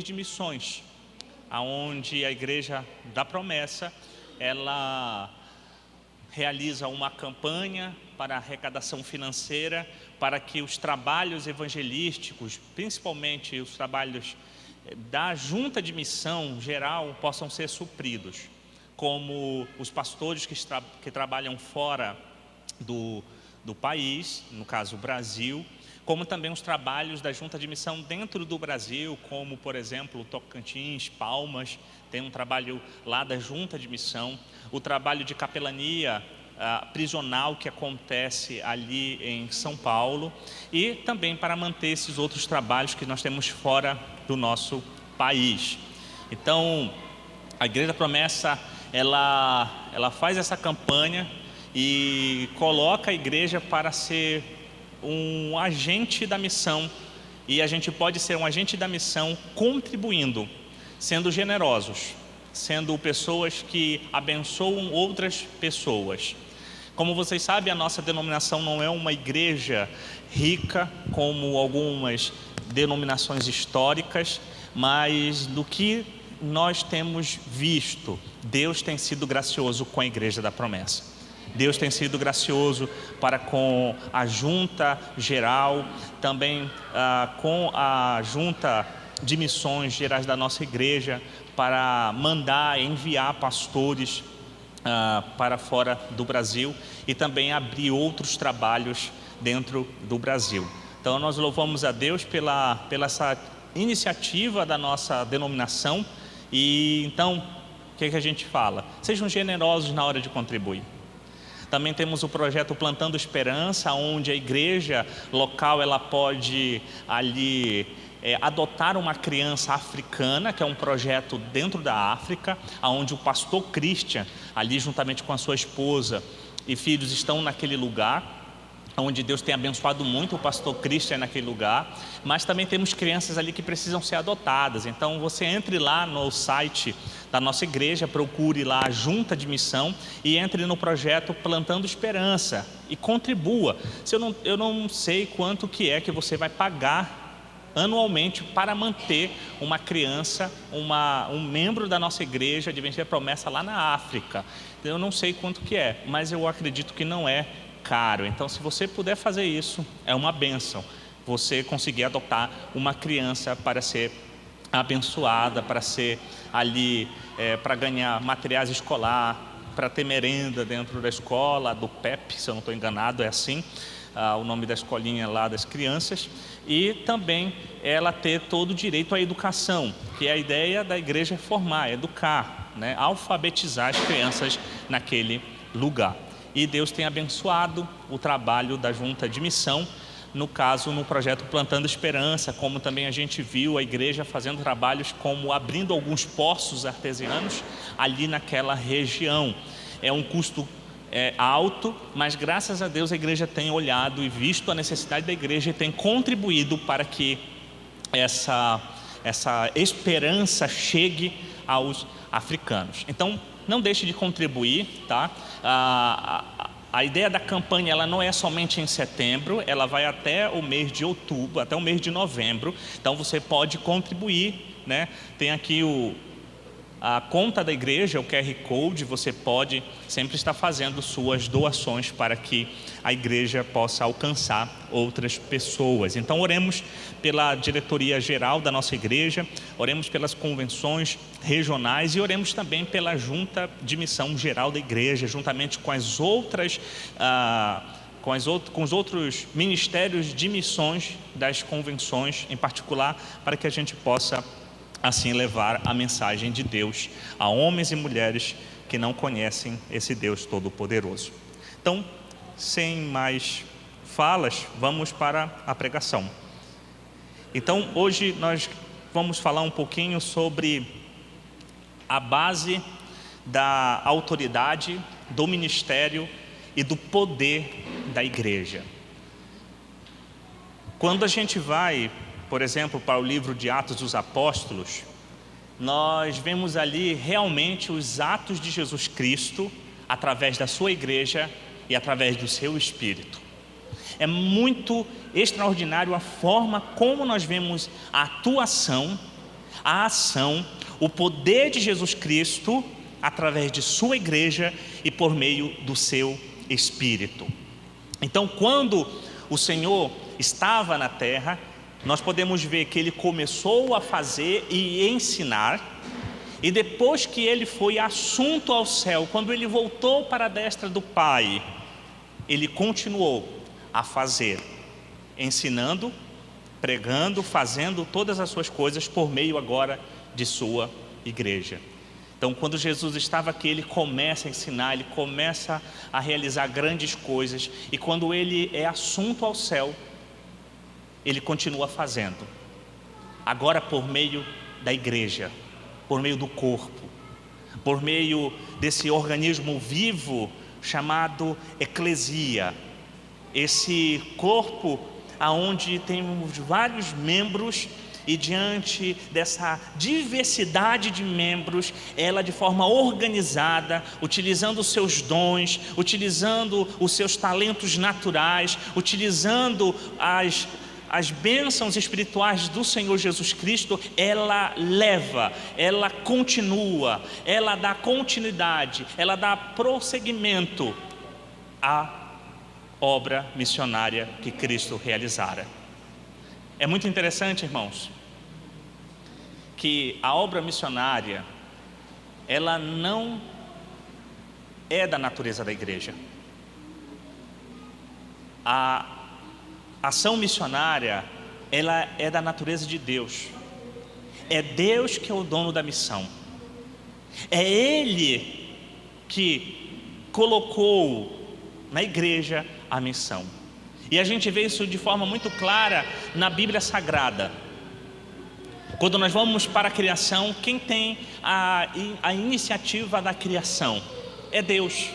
de missões, aonde a Igreja da Promessa, ela realiza uma campanha para arrecadação financeira, para que os trabalhos evangelísticos, principalmente os trabalhos da junta de missão geral, possam ser supridos, como os pastores que trabalham fora do país, no caso o Brasil, como também os trabalhos da junta de missão dentro do Brasil, como por exemplo Tocantins, Palmas, tem um trabalho lá da junta de missão, o trabalho de capelania prisional que acontece ali em São Paulo, e também para manter esses outros trabalhos que nós temos fora do nosso país. Então, a Igreja da Promessa, ela faz essa campanha e coloca a igreja para ser um agente da missão, e a gente pode ser um agente da missão contribuindo, sendo generosos, sendo pessoas que abençoam outras pessoas. Como vocês sabem, a nossa denominação não é uma igreja rica como algumas denominações históricas, mas do que nós temos visto, Deus tem sido gracioso com a Igreja da Promessa. Deus tem sido gracioso para com a junta geral, também com a junta de missões gerais da nossa igreja, para mandar, enviar pastores para fora do Brasil e também abrir outros trabalhos dentro do Brasil. Então nós louvamos a Deus pela essa iniciativa da nossa denominação. E então, o que a gente fala? Sejam generosos na hora de contribuir. Também temos o projeto Plantando Esperança, onde a igreja local ela pode ali adotar uma criança africana, que é um projeto dentro da África, onde o pastor Christian, ali juntamente com a sua esposa e filhos, estão naquele lugar, onde Deus tem abençoado muito o pastor Christian naquele lugar. Mas também temos crianças ali que precisam ser adotadas. Então você entre lá no site da nossa igreja, procure lá a junta de missão e entre no projeto Plantando Esperança e contribua. Eu não sei quanto que é que você vai pagar anualmente para manter uma criança, um membro da nossa igreja Adventista da Promessa lá na África. Eu não sei quanto que é, mas eu acredito que não é caro. Então, se você puder fazer isso, é uma bênção. Você conseguir adotar uma criança para ser abençoada, para ser ali, para ganhar materiais escolar, para ter merenda dentro da escola, do PEP, se eu não estou enganado, é assim, o nome da escolinha lá das crianças. E também ela ter todo o direito à educação, que é a ideia da igreja formar, educar, né? Alfabetizar as crianças naquele lugar. E Deus tem abençoado o trabalho da junta de missão, no caso, no projeto Plantando Esperança, como também a gente viu a igreja fazendo trabalhos como abrindo alguns poços artesianos ali naquela região. É um custo alto, mas graças a Deus a igreja tem olhado e visto a necessidade da igreja e tem contribuído para que essa esperança chegue aos africanos. Então, não deixe de contribuir, tá? A ideia da campanha ela não é somente em setembro, ela vai até o mês de outubro, até o mês de novembro. Então você pode contribuir, né? Tem aqui a conta da igreja, o QR Code, você pode sempre estar fazendo suas doações para que a igreja possa alcançar outras pessoas. Então oremos pela diretoria geral da nossa igreja, oremos pelas convenções regionais e oremos também pela junta de missão geral da igreja, juntamente com as outras com os outros ministérios de missões das convenções em particular, para que a gente possa assim levar a mensagem de Deus a homens e mulheres que não conhecem esse Deus Todo-Poderoso. Então, sem mais falas, vamos para a pregação. Então, hoje nós vamos falar um pouquinho sobre a base da autoridade, do ministério e do poder da igreja. Quando a gente vai, por exemplo, para o livro de Atos dos Apóstolos, nós vemos ali realmente os atos de Jesus Cristo através da sua igreja e através do seu Espírito. É muito extraordinário a forma como nós vemos a atuação, a ação, o poder de Jesus Cristo através de sua igreja e por meio do seu Espírito. Então, quando o Senhor estava na terra, nós podemos ver que ele começou a fazer e ensinar, e depois que ele foi assunto ao céu, quando ele voltou para a destra do Pai, ele continuou a fazer, ensinando, pregando, fazendo todas as suas coisas por meio agora de sua igreja. Então, quando Jesus estava aqui, ele começa a ensinar, ele começa a realizar grandes coisas, e quando ele é assunto ao céu, ele continua fazendo, agora por meio da igreja, por meio do corpo, por meio desse organismo vivo chamado eclesia, esse corpo aonde temos vários membros, e diante dessa diversidade de membros, ela de forma organizada, utilizando os seus dons, utilizando os seus talentos naturais, utilizando as bênçãos espirituais do Senhor Jesus Cristo, ela leva, ela continua, ela dá continuidade, ela dá prosseguimento à obra missionária que Cristo realizara. É muito interessante, irmãos, que a obra missionária, ela não é da natureza da igreja. A ação missionária, ela é da natureza de Deus. É Deus que é o dono da missão. É Ele que colocou na igreja a missão. E a gente vê isso de forma muito clara na Bíblia Sagrada. Quando nós vamos para a criação, quem tem a iniciativa da criação? É Deus.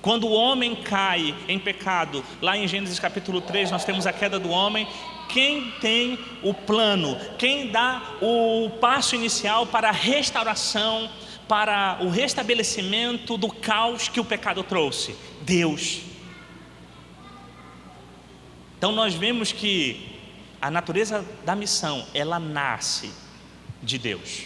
Quando o homem cai em pecado, lá em Gênesis capítulo 3, nós temos a queda do homem. Quem tem o plano, quem dá o passo inicial para a restauração, para o restabelecimento do caos que o pecado trouxe? Deus. Então nós vemos que a natureza da missão, ela nasce de Deus.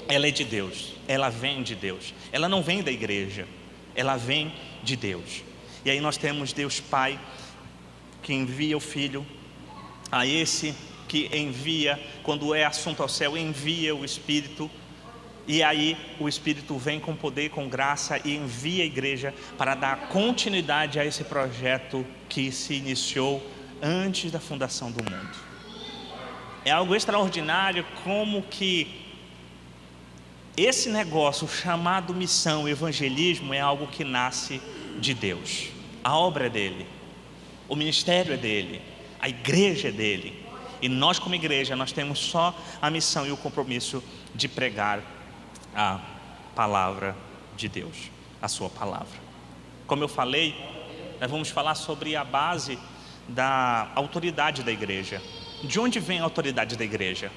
Ela é de Deus, ela vem de Deus. Ela não vem da igreja, ela vem de Deus. E aí nós temos Deus Pai, que envia o Filho, a esse que envia, quando é assunto ao céu, envia o Espírito. E aí o Espírito vem com poder, com graça, e envia a igreja para dar continuidade a esse projeto que se iniciou antes da fundação do mundo. É algo extraordinário como que esse negócio chamado missão, evangelismo, é algo que nasce de Deus. A obra é dele, o ministério é dele, a igreja é dele. E nós como igreja, nós temos só a missão e o compromisso de pregar a palavra de Deus, a sua palavra. Como eu falei, nós vamos falar sobre a base da autoridade da igreja. De onde vem a autoridade da igreja?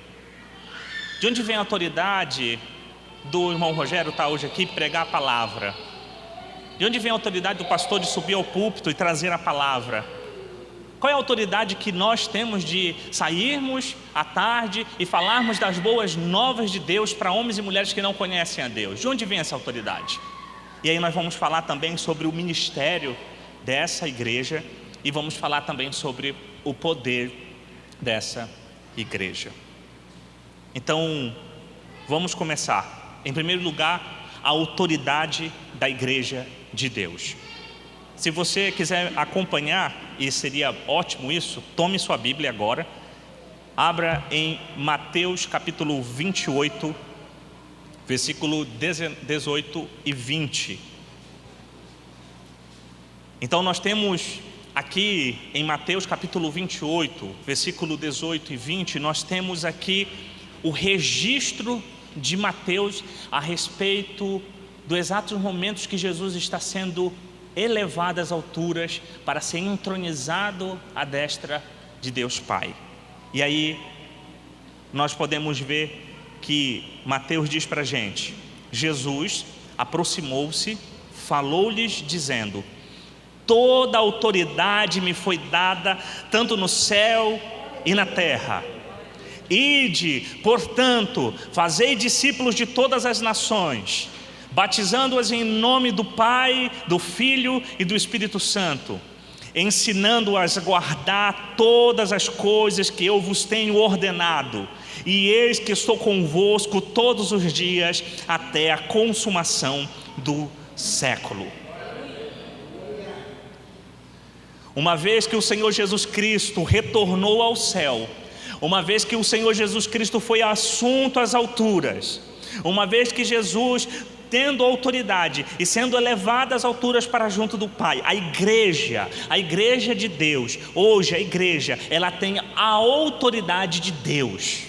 De onde vem a autoridade do irmão Rogério estar hoje aqui pregar a palavra? De onde vem a autoridade do pastor de subir ao púlpito e trazer a palavra? Qual é a autoridade que nós temos de sairmos à tarde e falarmos das boas novas de Deus para homens e mulheres que não conhecem a Deus? De onde vem essa autoridade? E aí nós vamos falar também sobre o ministério dessa igreja e vamos falar também sobre o poder dessa igreja. Então, vamos começar. Em primeiro lugar, a autoridade da igreja de Deus. Se você quiser acompanhar, e seria ótimo isso, tome sua Bíblia agora, abra em Mateus capítulo 28, versículo 18 e 20. Então nós temos aqui em Mateus capítulo 28, versículo 18 e 20, nós temos aqui o registro de Mateus a respeito dos exatos momentos que Jesus está sendo elevado às alturas para ser entronizado à destra de Deus Pai. E aí nós podemos ver que Mateus diz para a gente: Jesus aproximou-se, falou-lhes dizendo: toda autoridade me foi dada, tanto no céu e na terra. Ide, portanto, fazei discípulos de todas as nações, batizando-as em nome do Pai, do Filho e do Espírito Santo, ensinando-as a guardar todas as coisas que eu vos tenho ordenado. E eis que estou convosco todos os dias até a consumação do século. Uma vez que o Senhor Jesus Cristo retornou ao céu, uma vez que o Senhor Jesus Cristo foi assunto às alturas, uma vez que Jesus, tendo autoridade e sendo elevado às alturas para junto do Pai, a igreja de Deus, hoje a igreja, ela tem a autoridade de Deus.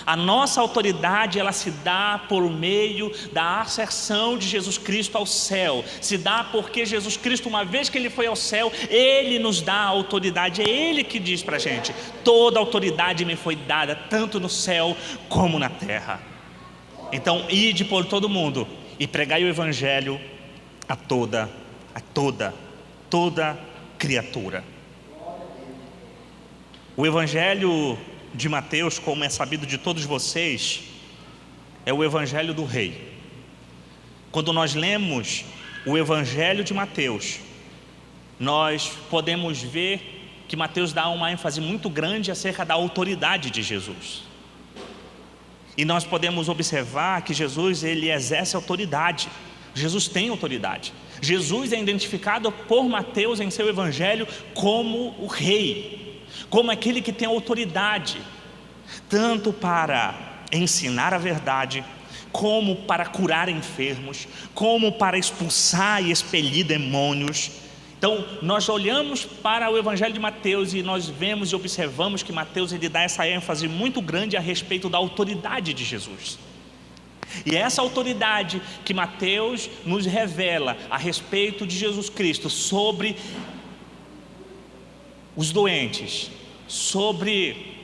A nossa autoridade, ela se dá por meio da ascensão de Jesus Cristo ao céu. Se dá porque Jesus Cristo, uma vez que Ele foi ao céu, Ele nos dá a autoridade. É Ele que diz para a gente: toda autoridade me foi dada, tanto no céu como na terra. Então, ide por todo mundo e pregai o Evangelho a toda criatura. O Evangelho de Mateus, como é sabido de todos vocês, é o Evangelho do Rei. Quando nós lemos o Evangelho de Mateus, nós podemos ver que Mateus dá uma ênfase muito grande acerca da autoridade de Jesus. E nós podemos observar que Jesus, ele exerce autoridade. Jesus tem autoridade. Jesus é identificado por Mateus em seu Evangelho como o Rei, como aquele que tem autoridade, tanto para ensinar a verdade, como para curar enfermos, como para expulsar e expelir demônios. Então, nós olhamos para o Evangelho de Mateus e nós vemos e observamos que Mateus, ele dá essa ênfase muito grande a respeito da autoridade de Jesus. E essa autoridade que Mateus nos revela a respeito de Jesus Cristo sobre os doentes, sobre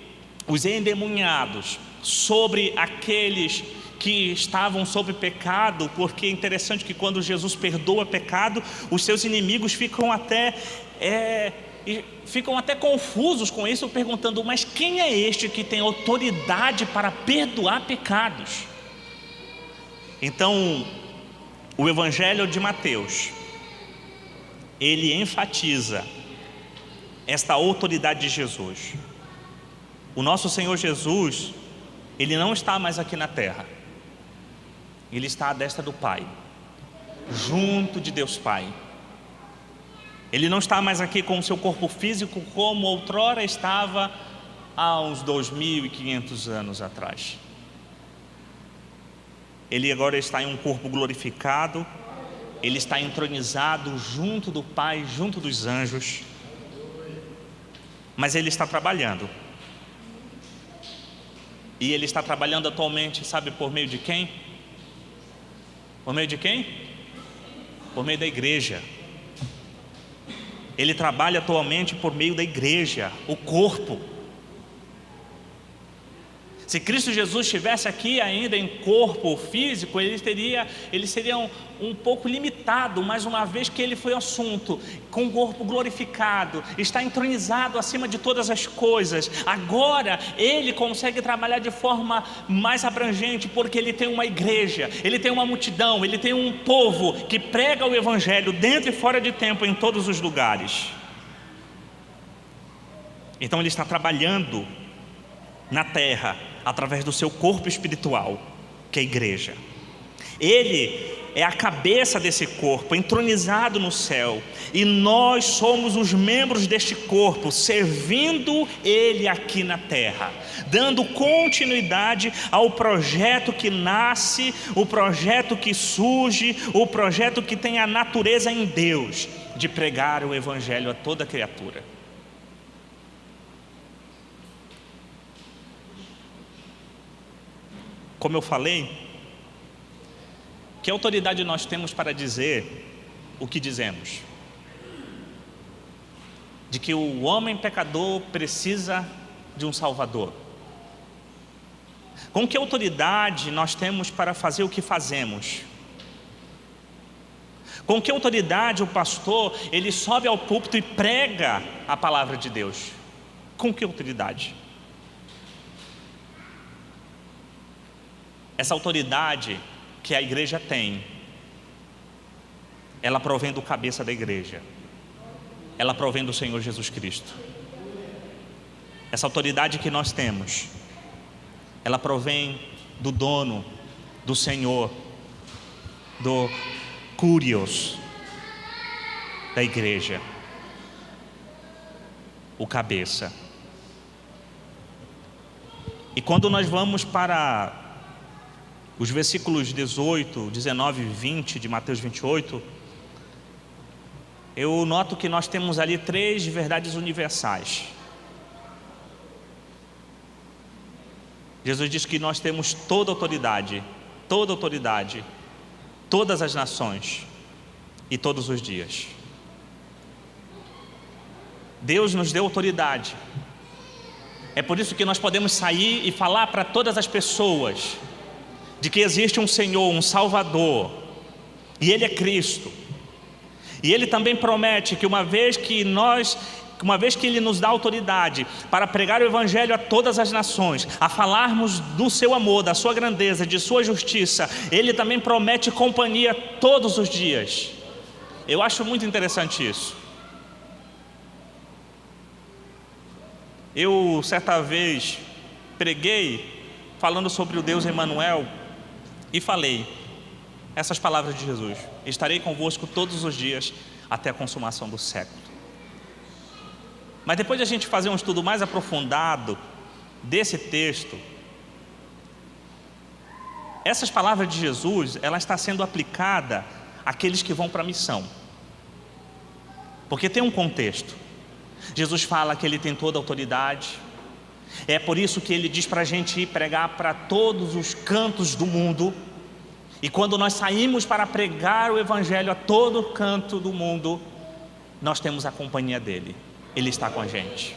os endemoniados, sobre aqueles que estavam sob pecado, porque é interessante que quando Jesus perdoa pecado, os seus inimigos ficam até confusos com isso, perguntando: mas quem é este que tem autoridade para perdoar pecados? Então, o Evangelho de Mateus, ele enfatiza esta autoridade de Jesus. O nosso Senhor Jesus, Ele não está mais aqui na terra. Ele está à destra do Pai, junto de Deus Pai. Ele não está mais aqui com o seu corpo físico como outrora estava há uns 2.500 anos atrás. Ele agora está em um corpo glorificado. Ele está entronizado junto do Pai, junto dos anjos. Mas Ele está trabalhando. E Ele está trabalhando atualmente, sabe por meio de quem? Por meio de quem? Por meio da igreja. Ele trabalha atualmente por meio da igreja, o corpo. Se Cristo Jesus estivesse aqui ainda em corpo físico, ele seria um pouco limitado, mas uma vez que ele foi assunto, com o corpo glorificado, está entronizado acima de todas as coisas, agora ele consegue trabalhar de forma mais abrangente, porque ele tem uma igreja, ele tem uma multidão, ele tem um povo que prega o Evangelho dentro e fora de tempo em todos os lugares. Então ele está trabalhando na terra através do seu corpo espiritual, que é a igreja. Ele é a cabeça desse corpo, entronizado no céu, e nós somos os membros deste corpo, servindo Ele aqui na terra, dando continuidade ao projeto que nasce, o projeto que surge, o projeto que tem a natureza em Deus, de pregar o Evangelho a toda criatura. Como eu falei, que autoridade nós temos para dizer o que dizemos? De que o homem pecador precisa de um Salvador. Com que autoridade nós temos para fazer o que fazemos? Com que autoridade o pastor, ele sobe ao púlpito e prega a palavra de Deus? Com que autoridade? Essa autoridade que a igreja tem, ela provém do cabeça da igreja, ela provém do Senhor Jesus Cristo. Essa autoridade que nós temos, ela provém do dono, do Senhor, do Curios da igreja, o cabeça. E quando nós vamos para os versículos 18, 19 e 20 de Mateus 28, eu noto que nós temos ali 3 verdades universais. Jesus diz que nós temos toda autoridade, todas as nações e todos os dias. Deus nos deu autoridade. É por isso que nós podemos sair e falar para todas as pessoas de que existe um Senhor, um Salvador, e Ele é Cristo. E Ele também promete que uma vez que Ele nos dá autoridade para pregar o Evangelho a todas as nações, a falarmos do seu amor, da sua grandeza, de sua justiça, Ele também promete companhia todos os dias. Eu acho muito interessante isso. Eu, certa vez, preguei falando sobre o Deus Emanuel e falei essas palavras de Jesus: estarei convosco todos os dias até a consumação do século. Mas depois de a gente fazer um estudo mais aprofundado desse texto, essas palavras de Jesus, ela está sendo aplicada àqueles que vão para a missão, porque tem um contexto. Jesus fala que Ele tem toda a autoridade. É por isso que Ele diz para a gente ir pregar para todos os cantos do mundo. E quando nós saímos para pregar o Evangelho a todo canto do mundo, nós temos a companhia dEle. Ele está com a gente.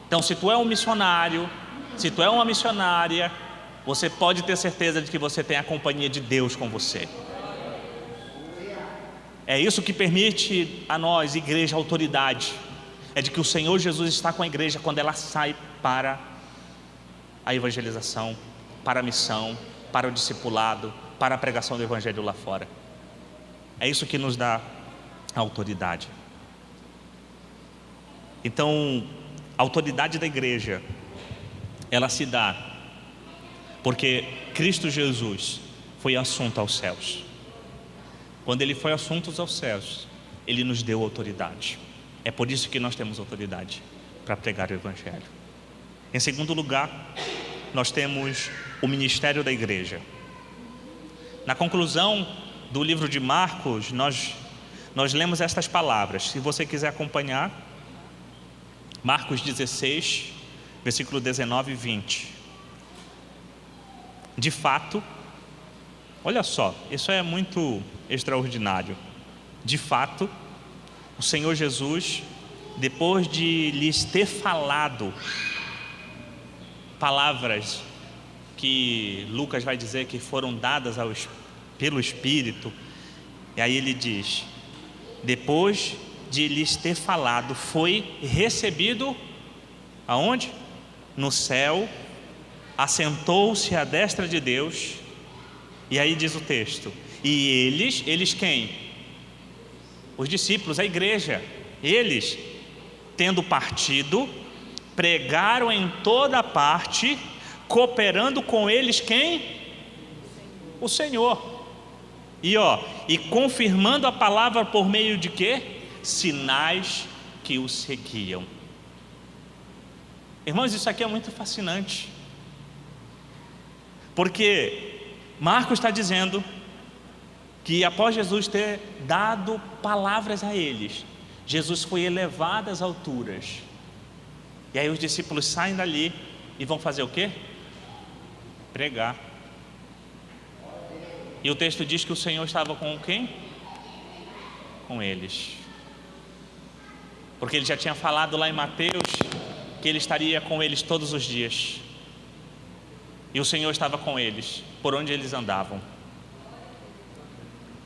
Então, se tu é um missionário, se tu é uma missionária, você pode ter certeza de que você tem a companhia de Deus com você. É isso que permite a nós, igreja, autoridade. É de que o Senhor Jesus está com a igreja quando ela sai para a evangelização, para a missão, para o discipulado, para a pregação do Evangelho lá fora. É isso que nos dá a autoridade. Então, a autoridade da igreja, ela se dá porque Cristo Jesus foi assunto aos céus. Quando Ele foi assunto aos céus, Ele nos deu autoridade. É por isso que nós temos autoridade para pregar o Evangelho. Em segundo lugar, nós temos o ministério da igreja. Na conclusão do livro de Marcos, nós lemos estas palavras. Se você quiser acompanhar, Marcos 16, versículo 19 e 20. De fato, olha só, isso é muito extraordinário. De fato, o Senhor Jesus, depois de lhes ter falado palavras que Lucas vai dizer que foram dadas pelo Espírito, e aí ele diz: depois de lhes ter falado, foi recebido aonde? No céu, assentou-se à destra de Deus. E aí diz o texto: e eles quem? Os discípulos, a igreja. Eles, tendo partido, pregaram em toda parte, cooperando com eles quem? O Senhor. E confirmando a palavra por meio de quê? Sinais que os seguiam. Irmãos, isso aqui é muito fascinante, porque Marcos está dizendo que após Jesus ter dado palavras a eles, Jesus foi elevado às alturas. E aí os discípulos saem dali e vão fazer o quê? Pregar. E o texto diz que o Senhor estava com quem? Com eles. Porque Ele já tinha falado lá em Mateus que Ele estaria com eles todos os dias. E o Senhor estava com eles, por onde eles andavam.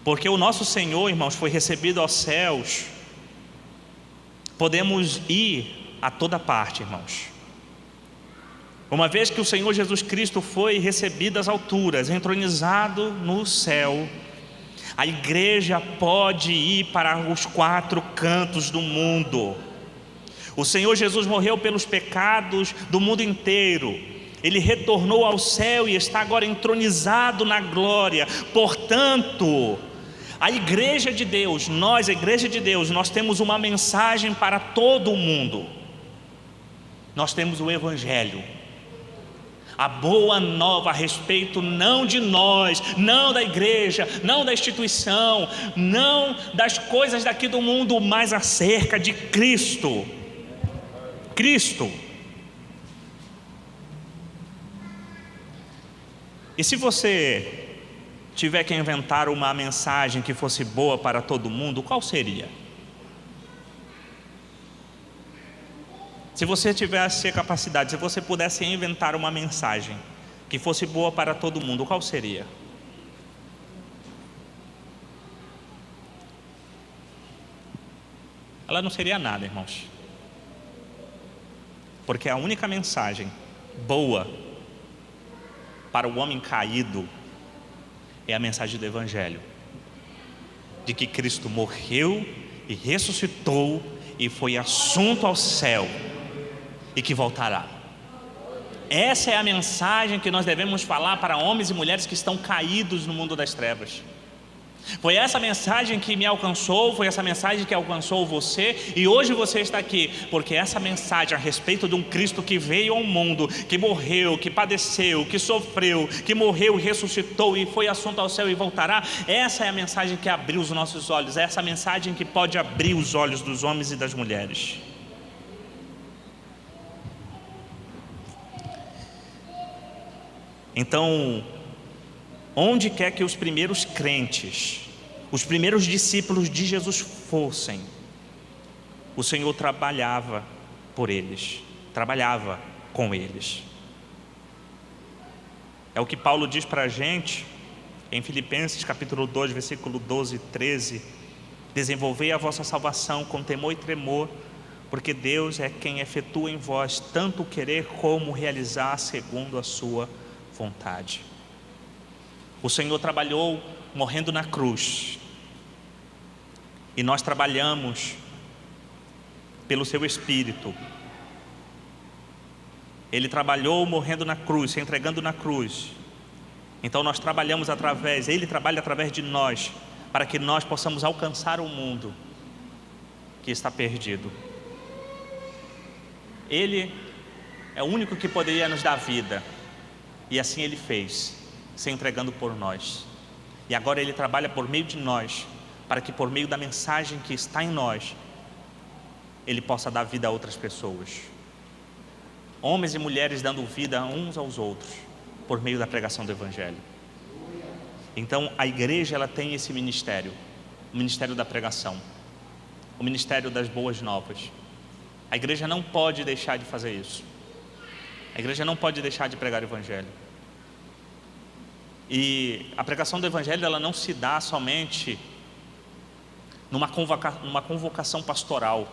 Porque o nosso Senhor, irmãos, foi recebido aos céus. Podemos ir a toda parte, irmãos. Uma vez que o Senhor Jesus Cristo foi recebido às alturas, entronizado no céu, a igreja pode ir para os 4 cantos do mundo. O Senhor Jesus morreu pelos pecados do mundo inteiro. Ele retornou ao céu e está agora entronizado na glória. Portanto, a igreja de Deus, nós, a igreja de Deus, nós temos uma mensagem para todo o mundo. Nós temos o Evangelho, a boa nova a respeito não de nós, não da igreja, não da instituição, não das coisas daqui do mundo, mas acerca de Cristo. Cristo. E se você tiver que inventar uma mensagem que fosse boa para todo mundo, qual seria? Se você tivesse a capacidade, se você pudesse inventar uma mensagem que fosse boa para todo mundo, qual seria? Ela não seria nada, irmãos. Porque a única mensagem boa para o homem caído é a mensagem do Evangelho, de que Cristo morreu e ressuscitou e foi assunto ao céu e que voltará. Essa é a mensagem que nós devemos falar para homens e mulheres que estão caídos no mundo das trevas. Foi essa mensagem que me alcançou, foi essa mensagem que alcançou você, e hoje você está aqui, porque essa mensagem a respeito de um Cristo que veio ao mundo, que morreu, que padeceu, que sofreu, que morreu, ressuscitou e foi assunto ao céu e voltará, essa é a mensagem que abriu os nossos olhos, é essa mensagem que pode abrir os olhos dos homens e das mulheres. Então, onde quer que os primeiros crentes, os primeiros discípulos de Jesus fossem, o Senhor trabalhava por eles, trabalhava com eles. É o que Paulo diz para a gente em Filipenses capítulo 2, versículo 12 e 13: desenvolvei a vossa salvação com temor e tremor, porque Deus é quem efetua em vós tanto o querer como o realizar segundo a sua vontade. O Senhor trabalhou morrendo na cruz, e nós trabalhamos pelo seu Espírito. Ele trabalhou morrendo na cruz, se entregando na cruz. Então nós trabalhamos através, Ele trabalha através de nós, para que nós possamos alcançar o mundo que está perdido. Ele é o único que poderia nos dar vida, e assim Ele fez, se entregando por nós. E agora Ele trabalha por meio de nós, para que por meio da mensagem que está em nós, Ele possa dar vida a outras pessoas. Homens e mulheres dando vida uns aos outros, por meio da pregação do Evangelho. Então a igreja, ela tem esse ministério, o ministério da pregação, o ministério das boas novas. A igreja não pode deixar de fazer isso. A igreja não pode deixar de pregar o Evangelho. E a pregação do Evangelho, ela não se dá somente numa convocação pastoral.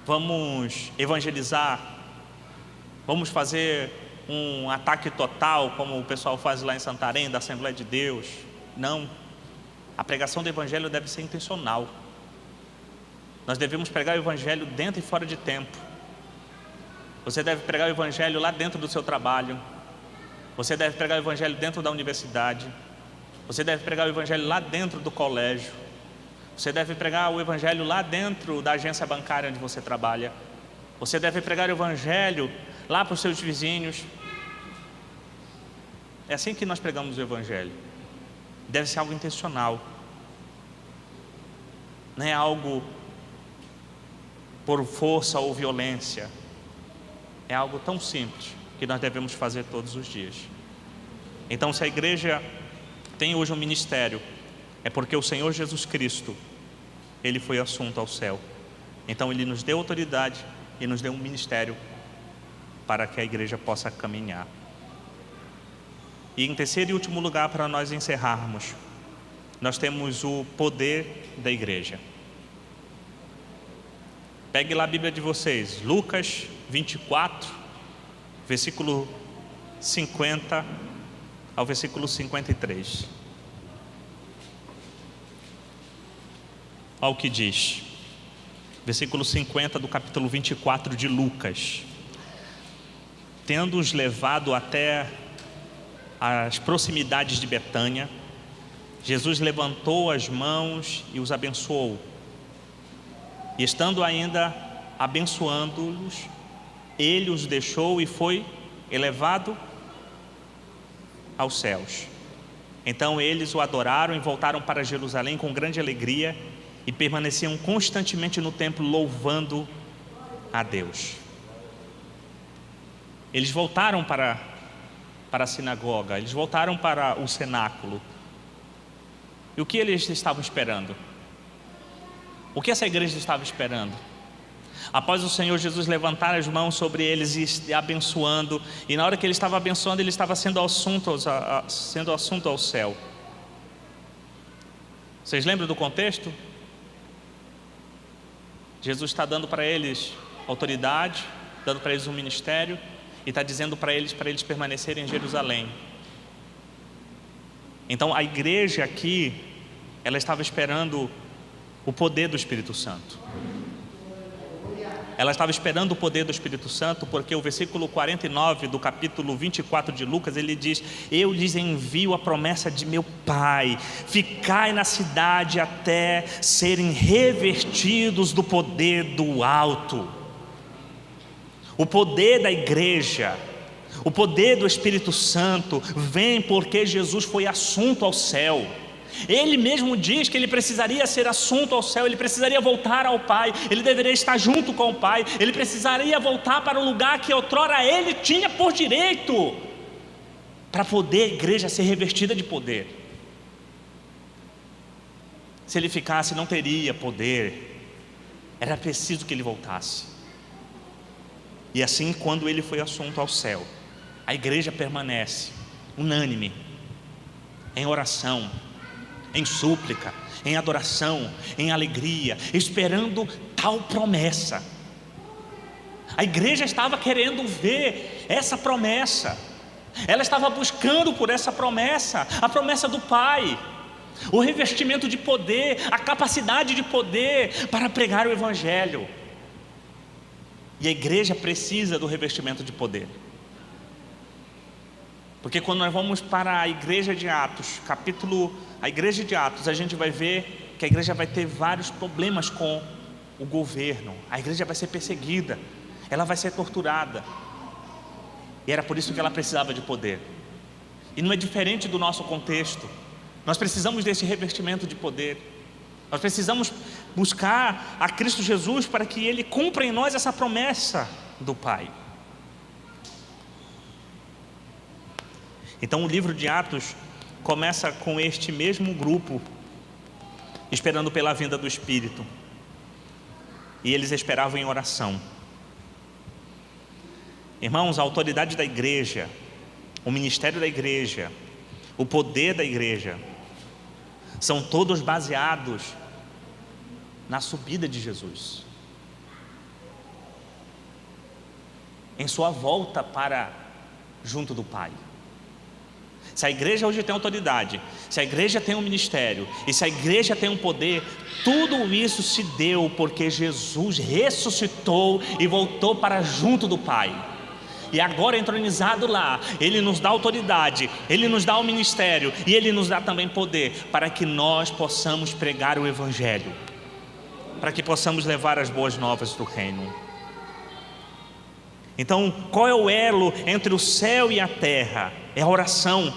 Vamos evangelizar, vamos fazer um ataque total, como o pessoal faz lá em Santarém, da Assembleia de Deus. Não. A pregação do Evangelho deve ser intencional. Nós devemos pregar o Evangelho dentro e fora de tempo. Você deve pregar o Evangelho lá dentro do seu trabalho. Você deve pregar o Evangelho dentro da universidade. Você deve pregar o Evangelho lá dentro do colégio. Você deve pregar o Evangelho lá dentro da agência bancária onde você trabalha. Você deve pregar o Evangelho lá para os seus vizinhos. É assim que nós pregamos o Evangelho. Deve ser algo intencional. Não é algo por força ou violência. É algo tão simples que nós devemos fazer todos os dias. Então, se a igreja tem hoje um ministério, é porque o Senhor Jesus Cristo, Ele foi assunto ao céu. Então Ele nos deu autoridade e nos deu um ministério para que a igreja possa caminhar. E em terceiro e último lugar, para nós encerrarmos, nós temos o poder da igreja. Pegue lá a Bíblia de vocês, Lucas 24, versículo 50 ao versículo 53. Olha o que diz, versículo 50 do capítulo 24 de Lucas. Tendo-os levado até as proximidades de Betânia, Jesus levantou as mãos e os abençoou. E estando ainda abençoando-os, ele os deixou e foi elevado aos céus. Então eles o adoraram e voltaram para Jerusalém com grande alegria e permaneciam constantemente no templo louvando a Deus. Eles voltaram para a sinagoga, eles voltaram para o cenáculo. E o que eles estavam esperando? O que essa igreja estava esperando? Após o Senhor Jesus levantar as mãos sobre eles e abençoando, e na hora que ele estava abençoando, ele estava sendo assunto ao céu. Vocês lembram do contexto? Jesus está dando para eles autoridade, dando para eles um ministério, e está dizendo para eles permanecerem em Jerusalém. Então a igreja aqui, ela estava esperando o poder do Espírito Santo. Ela estava esperando o poder do Espírito Santo, porque o versículo 49 do capítulo 24 de Lucas, ele diz: eu lhes envio a promessa de meu Pai, ficai na cidade até serem revestidos do poder do alto. O poder da igreja, o poder do Espírito Santo vem porque Jesus foi assunto ao céu. Ele mesmo diz que ele precisaria ser assunto ao céu, ele precisaria voltar ao Pai, ele deveria estar junto com o Pai, ele precisaria voltar para o lugar que outrora ele tinha por direito, para poder a igreja ser revestida de poder. Se ele ficasse, não teria poder, era preciso que ele voltasse. E assim, quando ele foi assunto ao céu, a igreja permanece unânime, em oração, em súplica, em adoração, em alegria, esperando tal promessa. A igreja estava querendo ver essa promessa, ela estava buscando por essa promessa, a promessa do Pai, o revestimento de poder, a capacidade de poder para pregar o Evangelho. E a igreja precisa do revestimento de poder. Porque quando nós vamos para a igreja de Atos, a igreja de Atos, a gente vai ver que a igreja vai ter vários problemas com o governo. A igreja vai ser perseguida, ela vai ser torturada. E era por isso que ela precisava de poder. E não é diferente do nosso contexto. Nós precisamos desse revestimento de poder. Nós precisamos buscar a Cristo Jesus para que Ele cumpra em nós essa promessa do Pai. Então o livro de Atos começa com este mesmo grupo esperando pela vinda do Espírito, e eles esperavam em oração. Irmãos, a autoridade da igreja, o ministério da igreja, o poder da igreja, são todos baseados na subida de Jesus, em sua volta para junto do Pai. Se a igreja hoje tem autoridade, se a igreja tem um ministério, e se a igreja tem um poder, tudo isso se deu porque Jesus ressuscitou e voltou para junto do Pai. E agora entronizado lá, Ele nos dá autoridade, Ele nos dá o ministério, e Ele nos dá também poder, para que nós possamos pregar o Evangelho, para que possamos levar as boas novas do reino. Então, qual é o elo entre o céu e a terra? É a oração.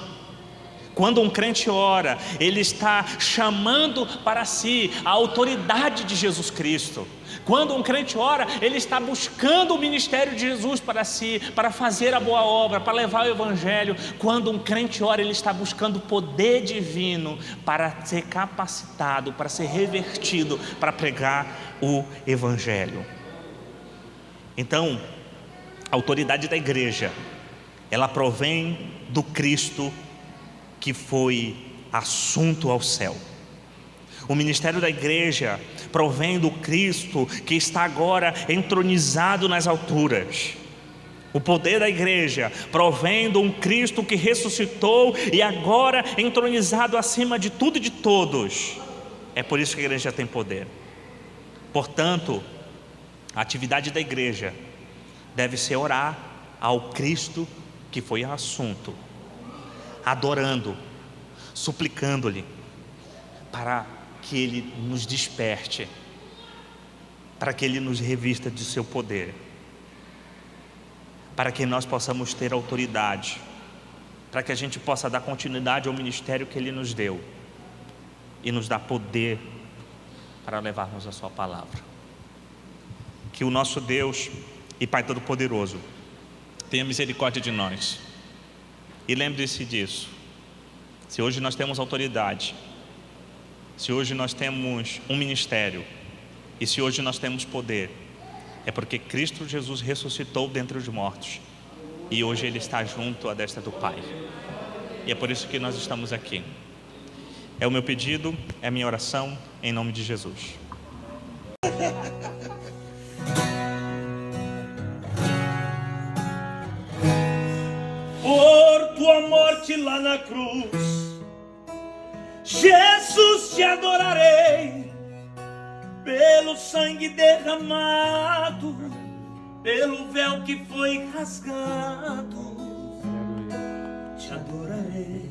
Quando um crente ora, ele está chamando para si a autoridade de Jesus Cristo. Quando um crente ora, ele está buscando o ministério de Jesus para si, para fazer a boa obra, para levar o Evangelho. Quando um crente ora, ele está buscando o poder divino para ser capacitado, para ser revertido, para pregar o Evangelho. Então, a autoridade da igreja, ela provém do Cristo que foi assunto ao céu. O ministério da igreja provém do Cristo que está agora entronizado nas alturas. O poder da igreja provém de um Cristo que ressuscitou e agora é entronizado acima de tudo e de todos. É por isso que a igreja tem poder. Portanto, a atividade da igreja deve ser orar ao Cristo que foi assunto, adorando, suplicando-lhe, para que Ele nos desperte, para que Ele nos revista de seu poder, para que nós possamos ter autoridade, para que a gente possa dar continuidade ao ministério que Ele nos deu e nos dá poder para levarmos a sua palavra. Que o nosso Deus e Pai Todo-Poderoso tenha misericórdia de nós. E lembre-se disso: se hoje nós temos autoridade, se hoje nós temos um ministério, e se hoje nós temos poder, é porque Cristo Jesus ressuscitou dentre os mortos, e hoje Ele está junto à destra do Pai. E é por isso que nós estamos aqui. É o meu pedido, é a minha oração, em nome de Jesus. Por tua morte lá na cruz, Jesus, te adorarei. Pelo sangue derramado, pelo véu que foi rasgado, te adorarei.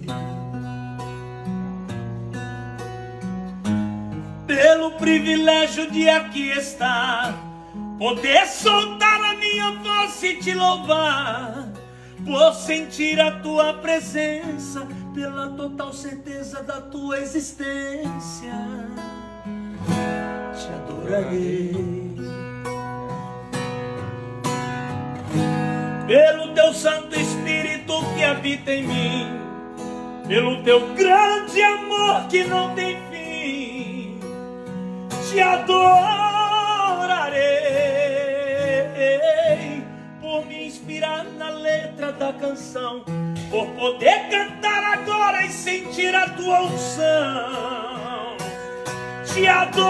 Pelo privilégio de aqui estar, poder soltar a minha voz e te louvar, por sentir a tua presença, pela total certeza da tua existência, te adorarei. Pelo teu Santo Espírito que habita em mim, pelo teu grande amor que não tem fim, te adorarei. Por me inspirar na letra da canção, por poder cantar agora e sentir a tua unção, te adorarei,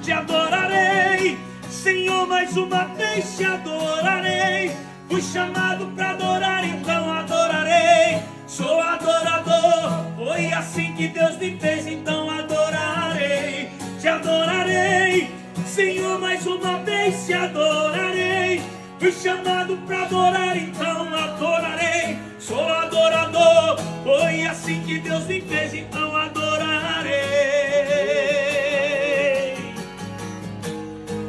te adorarei, Senhor, mais uma vez te adorarei. Fui chamado para adorar, então adorarei. Sou adorador, foi assim que Deus me fez, então adorarei. Te adorarei, Senhor, mais uma vez te adorarei. Fui chamado para adorar, então adorarei. Sou adorador, foi assim que Deus me fez, então adorarei.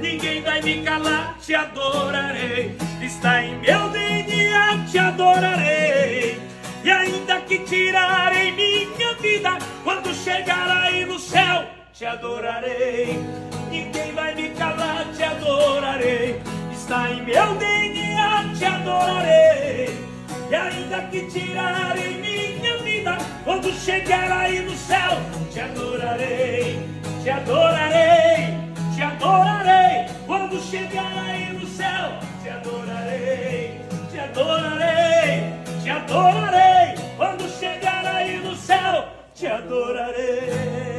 Ninguém vai me calar, te adorarei. Está em meu DNA, te adorarei. E ainda que tirarem minha vida, quando chegar aí no céu, te adorarei. Ninguém vai me calar, te adorarei. Está em meu DNA, te adorarei. E ainda que tirarem minha vida, quando chegar aí no céu, te adorarei. Te adorarei, te adorarei. Quando chegar aí no céu, te adorarei. Te adorarei, te adorarei. Quando chegar aí no céu, te adorarei.